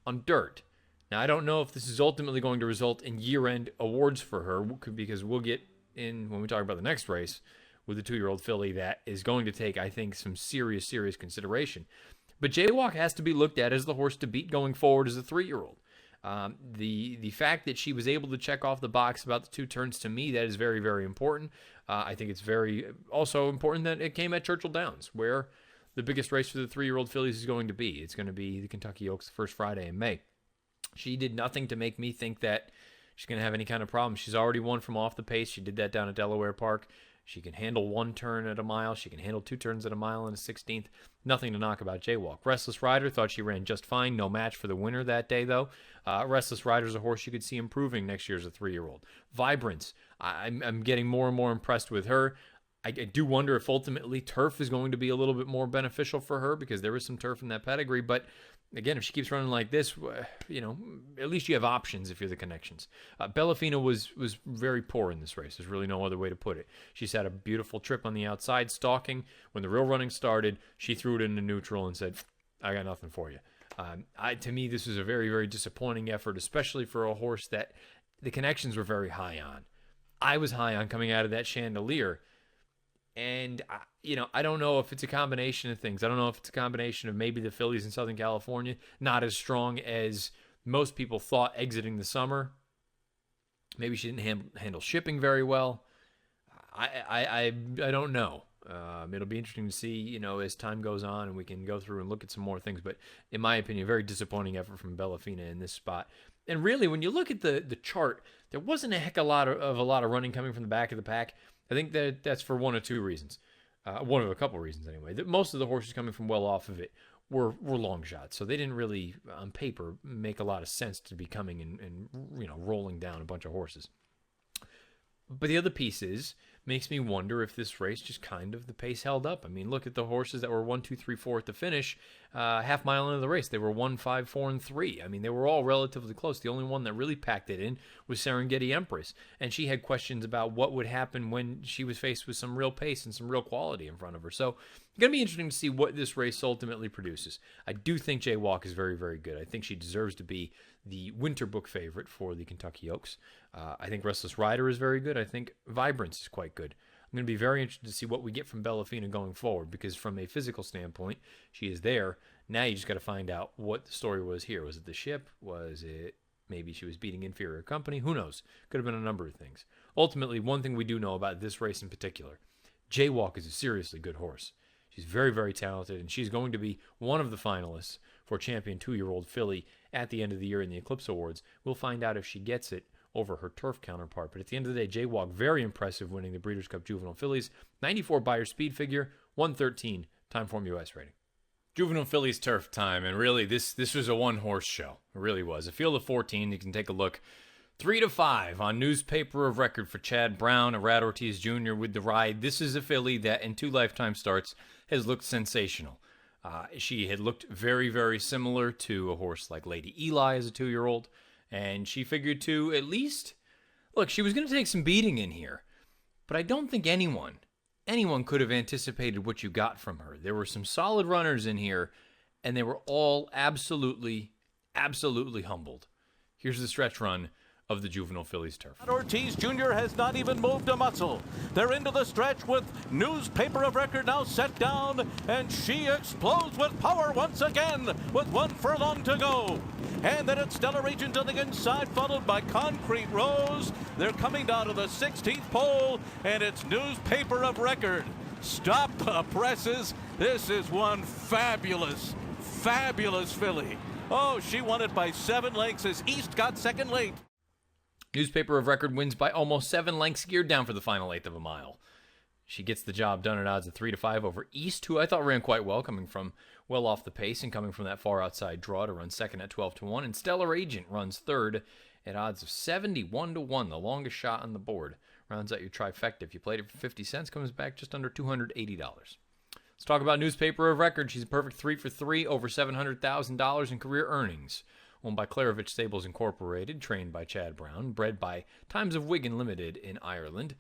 on dirt. Now, I don't know if this is ultimately going to result in year-end awards for her, because we'll get in, when we talk about the next race, with the 2-year-old filly that is going to take, I think, some serious consideration. But Jaywalk has to be looked at as the horse to beat going forward as a 3-year-old. The fact that she was able to check off the box about the 2 turns, to me, that is very, very important. I think it's very also important that it came at Churchill Downs, where the biggest race for the 3-year-old fillies is going to be. It's going to be the Kentucky Oaks the first Friday in May. She did nothing to make me think that she's going to have any kind of problem. She's already won from off the pace. She did that down at Delaware Park. She can handle 1 turn at a mile. She can handle 2 turns at a mile and a 16th. Nothing to knock about Jaywalk. Restless Rider, thought she ran just fine. No match for the winner that day, though. Restless Rider is a horse you could see improving next year as a 3-year-old. Vibrance, I'm getting more and more impressed with her. I do wonder if ultimately turf is going to be a little bit more beneficial for her, because there is some turf in that pedigree. But again, if she keeps running like this, at least you have options if you're the Connections. Bellafina was very poor in this race. There's really no other way to put it. She's had a beautiful trip on the outside, stalking. When the real running started, she threw it into neutral and said, I got nothing for you. To me, this was a very, very disappointing effort, especially for a horse that the Connections were very high on. I was high on coming out of that Chandelier. And, I don't know if it's a combination of things. I don't know if it's a combination of maybe the fillies in Southern California not as strong as most people thought exiting the summer. Maybe she didn't handle shipping very well. I don't know. It'll be interesting to see, as time goes on and we can go through and look at some more things. But in my opinion, a very disappointing effort from Bellafina in this spot. And really, when you look at the chart, there wasn't a heck of a lot of running coming from the back of the pack. I think that's for one of 2 reasons. One of a couple reasons, anyway. Most of the horses coming from well off of it were long shots, so they didn't really, on paper, make a lot of sense to be coming and rolling down a bunch of horses. But the other piece makes me wonder if this race just kind of, the pace held up. I mean, look at the horses that were 1, 2, 3, 4 at the finish. Half mile into the race, they were 1, 5, 4, and 3. I mean, they were all relatively close. The only one that really packed it in was Serengeti Empress. And she had questions about what would happen when she was faced with some real pace and some real quality in front of her. So it's going to be interesting to see what this race ultimately produces. I do think Jaywalk is very, very good. I think she deserves to be the winter book favorite for the Kentucky Oaks. I think Restless Rider is very good. I think Vibrance is quite good. I'm going to be very interested to see what we get from Bellafina going forward, because from a physical standpoint, she is there. Now you just got to find out what the story was here. Was it the ship? Was it maybe she was beating inferior company? Who knows? Could have been a number of things. Ultimately, one thing we do know about this race in particular, Jaywalk is a seriously good horse. She's very, very talented, and she's going to be one of the finalists for Champion 2-year-old filly at the end of the year in the Eclipse Awards. We'll find out if she gets it over her turf counterpart. But at the end of the day, Jaywalk, very impressive, winning the Breeders' Cup Juvenile Fillies. 94 Beyer speed figure, 113 Timeform US rating. Juvenile Fillies turf time, and really this was a one-horse show. It really was. A field of 14, you can take a look. 3-5 on newspaper of record for Chad Brown, Arad Ortiz Jr. with the ride. This is a filly that in 2 lifetime starts has looked sensational. She had looked very, very similar to a horse like Lady Eli as a 2-year-old. And she figured to at least, look, she was going to take some beating in here. but I don't think anyone could have anticipated what you got from her. There were some solid runners in here, and they were all absolutely humbled. Here's the stretch run of the juvenile fillies turf. Ortiz Jr. has not even moved a muscle. They're into the stretch with Newspaper of Record now set down, and she explodes with power once again with 1 furlong to go. And then it's Stellar Agent on the inside, followed by Concrete Rose. They're coming down to the 16th pole, and it's Newspaper of Record. Stop the presses. This is one fabulous filly. Oh, she won it by 7 lengths as East got second late. Newspaper of Record wins by almost 7 lengths, geared down for the final eighth of a mile. She gets the job done at odds of 3-5 over East, who I thought ran quite well, coming from well off the pace and coming from that far outside draw to run second at 12-1. And Stellar Agent runs third at odds of 71-1, the longest shot on the board. Rounds out your trifecta. If you played it for 50 cents, comes back just under $280. Let's talk about Newspaper of Record. She's a perfect 3 for 3, over $700,000 in career earnings. Owned by Clarovich Stables Incorporated, trained by Chad Brown, bred by Times of Wigan Limited in Ireland.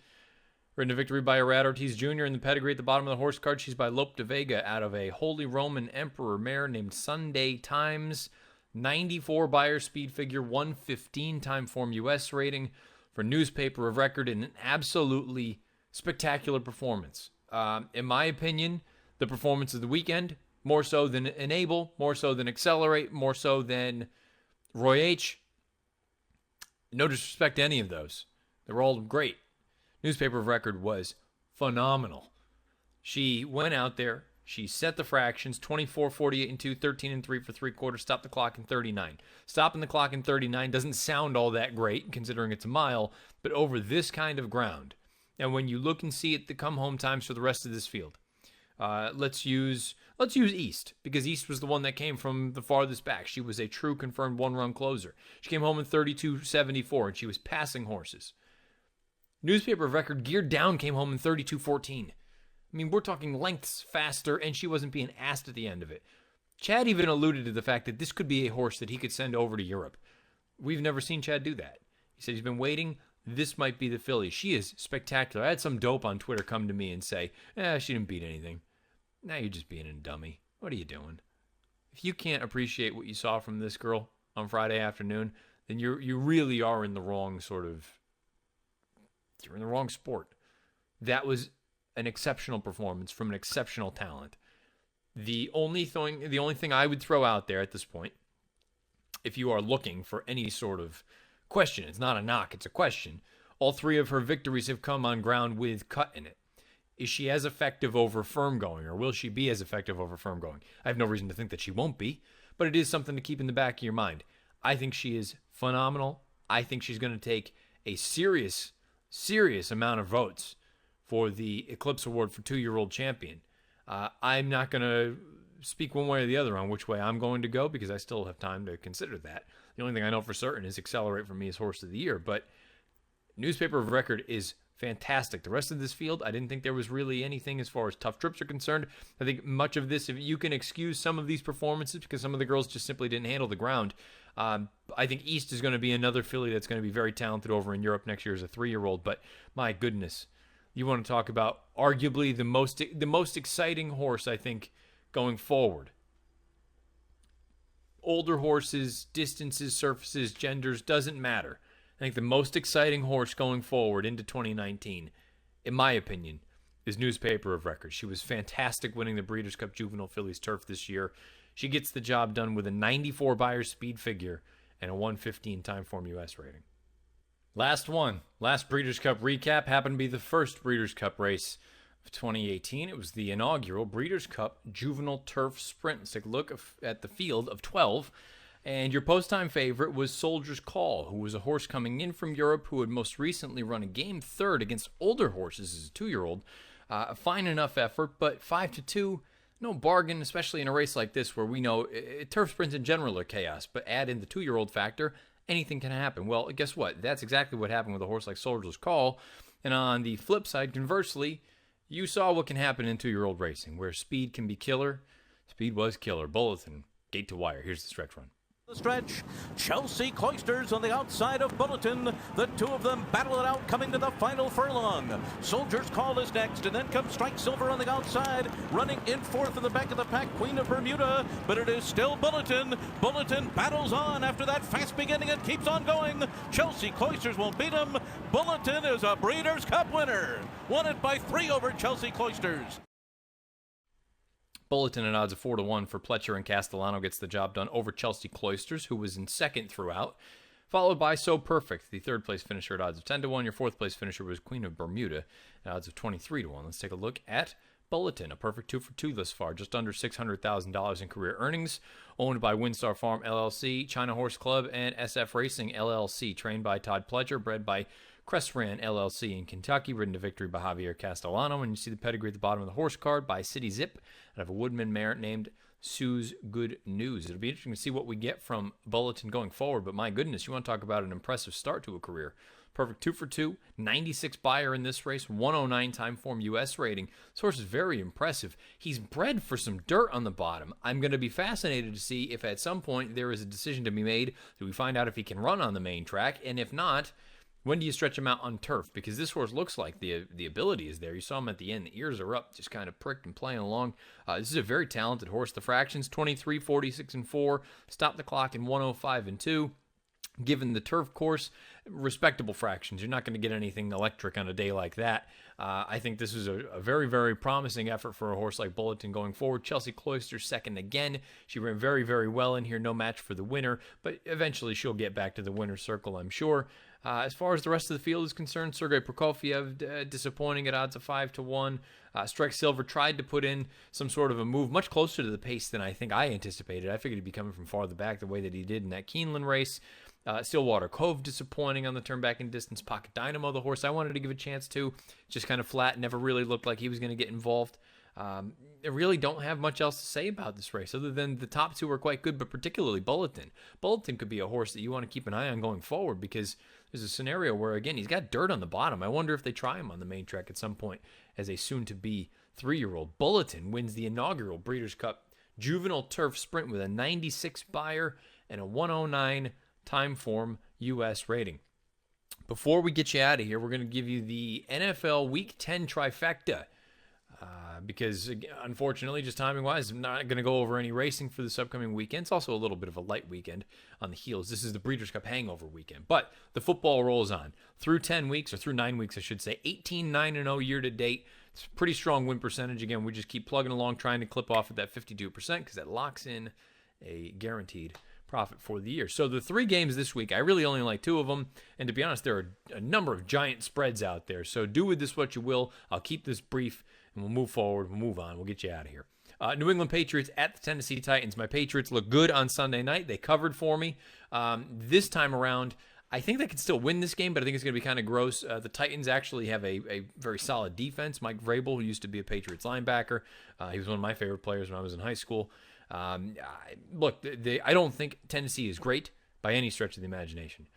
Ridden to victory by Arad Ortiz Jr. in the pedigree at the bottom of the horse card. She's by Lope de Vega out of a Holy Roman Emperor mare named Sunday Times. 94 Beyer speed figure, 115 time form US rating for Newspaper of Record in an absolutely spectacular performance. In my opinion, the performance of the weekend, more so than Enable, more so than Accelerate, more so than Roy H. No disrespect to any of those. They were all great. Newspaper of Record was phenomenal. She went out there. She set the fractions, 24, 48, and 2, 13, and 3 for 3/4, stopped the clock in 39. Stopping the clock in 39 doesn't sound all that great, considering it's a mile, but over this kind of ground. And when you look and see at the come-home times for the rest of this field, let's use East, because East was the one that came from the farthest back. She was a true confirmed one-run closer. She came home in 32.74, and she was passing horses. Newspaper of Record, geared down, came home in 32.14. I mean, we're talking lengths faster, and she wasn't being asked at the end of it. Chad even alluded to the fact that this could be a horse that he could send over to Europe. We've never seen Chad do that. He said he's been waiting. This might be the filly. She is spectacular. I had some dope on Twitter come to me and say, she didn't beat anything. Now you're just being a dummy. What are you doing? If you can't appreciate what you saw from this girl on Friday afternoon, then you really are in the wrong you're in the wrong sport. That was an exceptional performance from an exceptional talent. The only thing I would throw out there at this point, if you are looking for any sort of question, it's not a knock, it's a question. All 3 of her victories have come on ground with cut in it. Is she as effective over firm going, or will she be as effective over firm going? I have no reason to think that she won't be, but it is something to keep in the back of your mind. I think she is phenomenal. I think she's going to take a serious amount of votes for the Eclipse Award for 2-year-old champion. I'm not going to speak one way or the other on which way I'm going to go, because I still have time to consider that. The only thing I know for certain is Accelerate for me is Horse of the Year, but Newspaper of Record is fantastic. The rest of this field, I didn't think there was really anything as far as tough trips are concerned. I think much of this, if you can excuse some of these performances because some of the girls just simply didn't handle the ground, I think East is going to be another filly that's going to be very talented over in Europe next year as a 3-year-old. But my goodness, you want to talk about arguably the most exciting horse, I think, going forward. Older horses, distances, surfaces, genders, doesn't matter. I think the most exciting horse going forward into 2019, in my opinion, is Newspaper of Record. She was fantastic winning the Breeders' Cup Juvenile Fillies Turf this year. She gets the job done with a 94 Beyer speed figure and a 115 time form US rating. Last Breeders' Cup recap happened to be the first Breeders' Cup race of 2018. It was the inaugural Breeders' Cup Juvenile Turf Sprint. Let's take a look at the field of 12. And your post-time favorite was Soldier's Call, who was a horse coming in from Europe who had most recently run a game third against older horses as a 2-year-old. A fine enough effort, but 5-2, no bargain, especially in a race like this where we know turf sprints in general are chaos, but add in the 2-year-old factor, anything can happen. Well, guess what? That's exactly what happened with a horse like Soldier's Call. And on the flip side, conversely, you saw what can happen in 2-year-old racing, where speed can be killer. Speed was killer. Bulletin, gate to wire. Here's the stretch run. The stretch, Chelsea Cloisters on the outside of Bulletin. The two of them battle it out coming to the final furlong. Soldier's Call is next, and then comes Strike Silver on the outside. Running in fourth in the back of the pack, Queen of Bermuda, but it is still Bulletin. Bulletin battles on after that fast beginning and keeps on going. Chelsea Cloisters won't beat him. Bulletin is a Breeders' Cup winner. Won it by 3 over Chelsea Cloisters. Bulletin at odds of 4-1 for Pletcher, and Castellano gets the job done over Chelsea Cloisters, who was in second throughout, followed by So Perfect, the third place finisher at odds of 10-1. Your fourth place finisher was Queen of Bermuda at odds of 23-1. Let's take a look at Bulletin, a perfect 2 for 2 thus far, just under $600,000 in career earnings, owned by Windstar Farm LLC, China Horse Club, and SF Racing LLC, trained by Todd Pletcher, bred by Crestran LLC in Kentucky, ridden to victory by Javier Castellano. And you see the pedigree at the bottom of the horse card by City Zip, out of a Woodman mare named Sue's Good News. It'll be interesting to see what we get from Bulletin going forward, but my goodness, you want to talk about an impressive start to a career. Perfect 2 for 2, 96 buyer in this race, 109 time form US rating. This horse is very impressive. He's bred for some dirt on the bottom. I'm going to be fascinated to see if at some point there is a decision to be made. Do we find out if he can run on the main track? And if not, when do you stretch him out on turf? Because this horse looks like the ability is there. You saw him at the end. The ears are up, just kind of pricked and playing along. This is a very talented horse. The fractions, 23, 46, and 4. Stop the clock in 105 and 2. Given the turf course, respectable fractions. You're not going to get anything electric on a day like that. I think this is a very, very promising effort for a horse like Bulletin going forward. Chelsea Cloisters second again. She ran very, very well in here. No match for the winner, but eventually she'll get back to the winner's circle, I'm sure. As far as the rest of the field is concerned, Sergei Prokofiev disappointing at odds of 5-1. Strike Silver tried to put in some sort of a move much closer to the pace than I think I anticipated. I figured he'd be coming from farther back the way that he did in that Keeneland race. Stillwater Cove disappointing on the turn back in distance. Pocket Dynamo, the horse I wanted to give a chance to, just kind of flat, never really looked like he was going to get involved. I really don't have much else to say about this race other than the top two are quite good, but particularly Bulletin. Bulletin could be a horse that you want to keep an eye on going forward because there's a scenario where, again, he's got dirt on the bottom. I wonder if they try him on the main track at some point as a soon-to-be 3-year-old. Bulletin wins the inaugural Breeders' Cup Juvenile Turf Sprint with a 96 buyer and a 109 time form U.S. rating. Before we get you out of here, we're going to give you the NFL Week 10 trifecta. Because, unfortunately, just timing-wise, I'm not going to go over any racing for this upcoming weekend. It's also a little bit of a light weekend on the heels. This is the Breeders' Cup hangover weekend. But the football rolls on. Through 10 weeks, or through 9 weeks, I should say, 18-9-0 year-to-date. It's a pretty strong win percentage. Again, we just keep plugging along, trying to clip off at that 52% because that locks in a guaranteed profit for the year. So the 3 games this week, I really only like 2 of them. And to be honest, there are a number of giant spreads out there. So do with this what you will. I'll keep this brief. And we'll move forward. We'll move on. We'll get you out of here. New England Patriots at the Tennessee Titans. My Patriots look good on Sunday night. They covered for me. This time around, I think they can still win this game, but I think it's going to be kind of gross. The Titans actually have a very solid defense. Mike Vrabel, who used to be a Patriots linebacker, he was one of my favorite players when I was in high school. Look, I don't think Tennessee is great by any stretch of the imagination,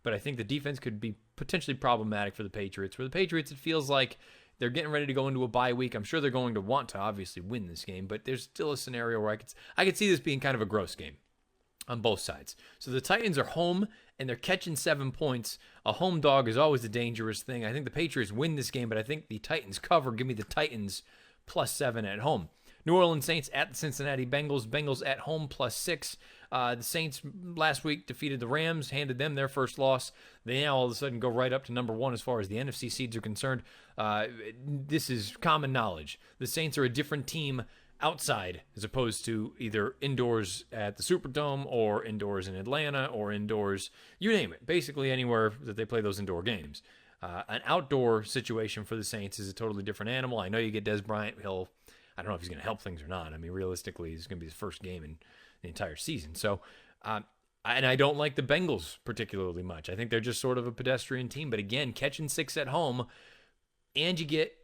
but I think the defense could be potentially problematic for the Patriots. For the Patriots, it feels like they're getting ready to go into a bye week. I'm sure they're going to want to obviously win this game, but there's still a scenario where I could see this being kind of a gross game on both sides. So the Titans are home, and they're catching 7 points. A home dog is always a dangerous thing. I think the Patriots win this game, but I think the Titans cover. Give me the Titans +7 at home. New Orleans Saints at the Cincinnati Bengals. Bengals at home +6. The Saints last week defeated the Rams, handed them their first loss. They now all of a sudden go right up to number 1 as far as the NFC seeds are concerned. This is common knowledge. The Saints are a different team outside as opposed to either indoors at the Superdome or indoors in Atlanta or indoors, you name it, basically anywhere that they play those indoor games. An outdoor situation for the Saints is a totally different animal. I know you get Des Bryant. I don't know if he's going to help things or not. I mean, realistically, it's going to be his first game in the entire season. So, and I don't like the Bengals particularly much. I think they're just sort of a pedestrian team. But again, catching 6 at home, and you get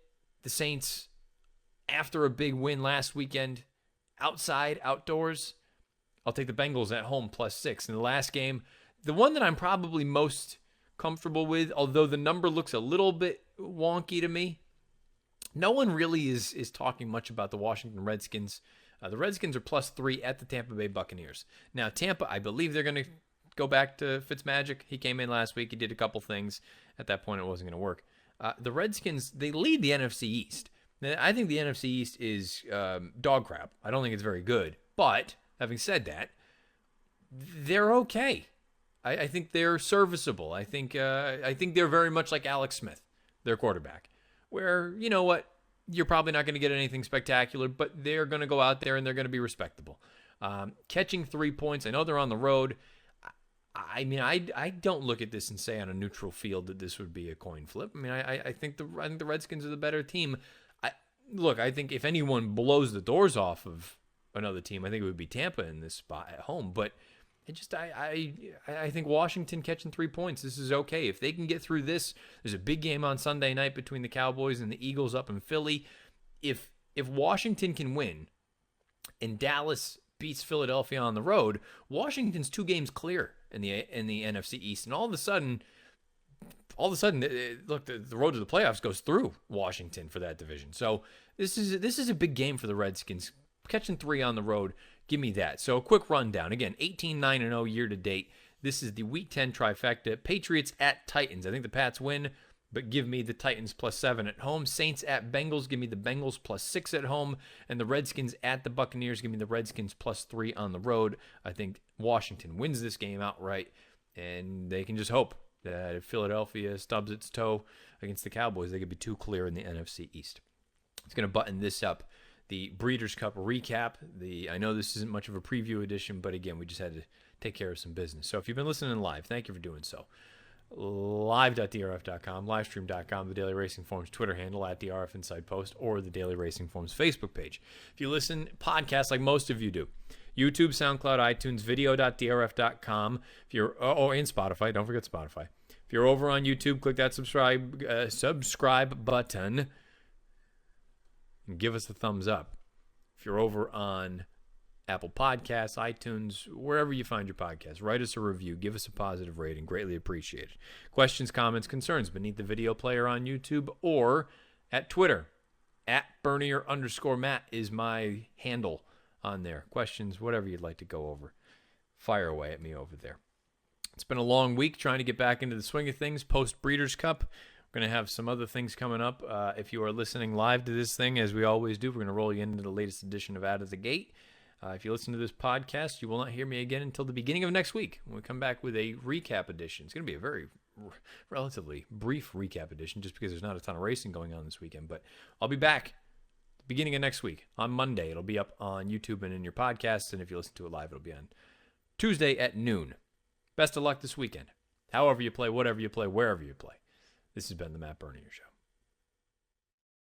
the Saints after a big win last weekend, outdoors. I'll take the Bengals at home +6. In the last game, the one that I'm probably most comfortable with, although the number looks a little bit wonky to me, no one really is talking much about the Washington Redskins The Redskins are +3 at the Tampa Bay Buccaneers. Now, Tampa, I believe they're going to go back to Fitzmagic. He came in last week. He did a couple things. At that point, it wasn't going to work. The Redskins, they lead the NFC East. Now, I think the NFC East is dog crap. I don't think it's very good. But, having said that, they're okay. I think they're serviceable. I think they're very much like Alex Smith, their quarterback, where, you know what, you're probably not going to get anything spectacular, but they're going to go out there and they're going to be respectable. Catching 3 points, I know they're on the road. I mean, I don't look at this and say on a neutral field that this would be a coin flip. I mean, I think the Redskins are the better team. I think if anyone blows the doors off of another team, I think it would be Tampa in this spot at home. But I think Washington catching 3 points, this is okay. If they can get through this, there's a big game on Sunday night between the Cowboys and the Eagles up in Philly. If Washington can win and Dallas beats Philadelphia on the road, Washington's 2 games clear in the NFC East, and all of a sudden, look, the road to the playoffs goes through Washington for that division. So this is a big game for the Redskins. Catching 3 on the road, give me that. So a quick rundown. Again, 18-9-0 year to date. This is the Week 10 trifecta. Patriots at Titans. I think the Pats win, but give me the Titans +7 at home. Saints at Bengals. Give me the Bengals +6 at home. And the Redskins at the Buccaneers. Give me the Redskins +3 on the road. I think Washington wins this game outright, and they can just hope that if Philadelphia stubs its toe against the Cowboys, they could be 2 clear in the NFC East. It's going to button this up. The Breeders' Cup recap. I know this isn't much of a preview edition, but again, we just had to take care of some business. So if you've been listening live, thank you for doing so. Live.drf.com, livestream.com, the Daily Racing Forums Twitter handle @DRF Inside Post, or the Daily Racing Forums Facebook page. If you listen podcasts like most of you do, YouTube, SoundCloud, iTunes, video.drf.com. If you're and Spotify, don't forget Spotify. If you're over on YouTube, click that subscribe button and give us a thumbs up. If you're over on Apple Podcasts, iTunes, wherever you find your podcast, write us a review, give us a positive rating, greatly appreciated. Questions, comments, concerns beneath the video player on YouTube or at Twitter. @Bernier_Matt is my handle on there. Questions, whatever you'd like to go over, fire away at me over there. It's been a long week trying to get back into the swing of things post Breeders' Cup. We're going to have some other things coming up. If you are listening live to this thing, as we always do, we're going to roll you into the latest edition of Out of the Gate. If you listen to this podcast, you will not hear me again until the beginning of next week when we come back with a recap edition. It's going to be a very relatively brief recap edition just because there's not a ton of racing going on this weekend. But I'll be back beginning of next week on Monday. It'll be up on YouTube and in your podcasts. And if you listen to it live, it'll be on Tuesday at noon. Best of luck this weekend. However you play, whatever you play, wherever you play. This has been the Matt Bernier Show.